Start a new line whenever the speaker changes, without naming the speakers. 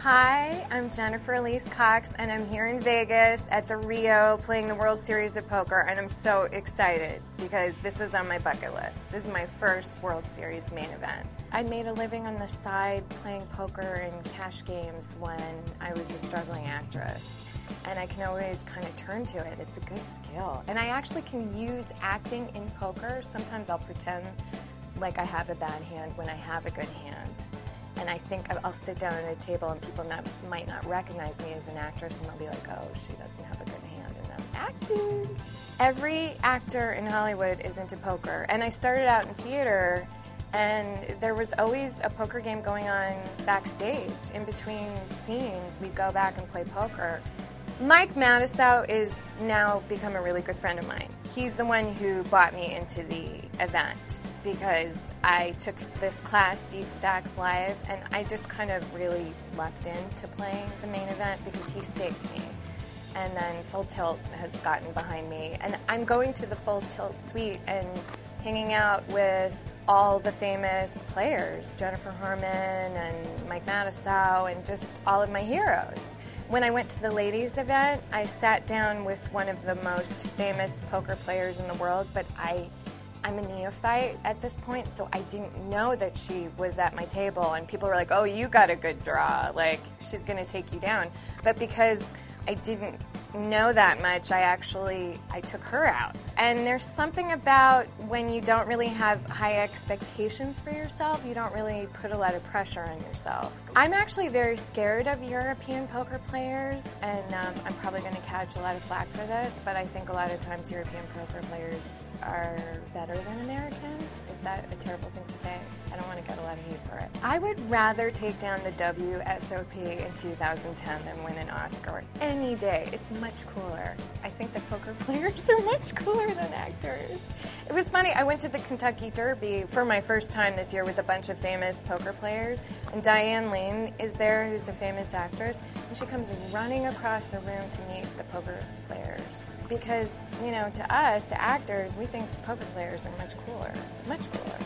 Hi, I'm Jennifer Cox, and I'm here in Vegas at the Rio playing the World Series of Poker, and I'm so excited because this was on my bucket list. This is my first World Series main event. I made a living on the side playing poker and cash games when I was a struggling actress, and I can always kind of turn to it. It's a good skill, and I actually can use acting in poker. Sometimes I'll pretend like I have a bad hand when I have a good hand. And I think I'll sit down at a table and people might not recognize me as an actress, and they'll be like, oh, she doesn't have a good hand, and I'm acting. Every actor in Hollywood is into poker. And I started out in theater, and there was always a poker game going on backstage. In between scenes, we'd go back and play poker. Mike Matisow is now become a really good friend of mine. He's the one who brought me into the event because I took this class, Deep Stacks Live, and I just kind of really lucked into playing the main event because he staked me. And then Full Tilt has gotten behind me. And I'm going to the Full Tilt suite and hanging out with all the famous players, Jennifer Harmon and Mike Matisow, and just all of my heroes. When I went to the ladies' event, I sat down with one of the most famous poker players in the world, but I'm a neophyte at this point, so I didn't know that she was at my table, and people were like, oh, you got a good draw, like, she's gonna take you down. But because I didn't know that much, I took her out. And there's something about when you don't really have high expectations for yourself, you don't really put a lot of pressure on yourself. I'm actually very scared of European poker players, and I'm probably going to catch a lot of flack for this, but I think a lot of times European poker players are better than Americans. Is that a terrible thing to say? I don't want to get a lot of hate for it. I would rather take down the WSOP in 2010 than win an Oscar any day. It's much cooler. I think the poker players are much cooler than actors. It was funny, I went to the Kentucky Derby for my first time this year with a bunch of famous poker players, and Diane Lane is there, who's a famous actress, and she comes running across the room to meet the poker players. Because, you know, to us, to actors, we think poker players are much cooler, much cooler.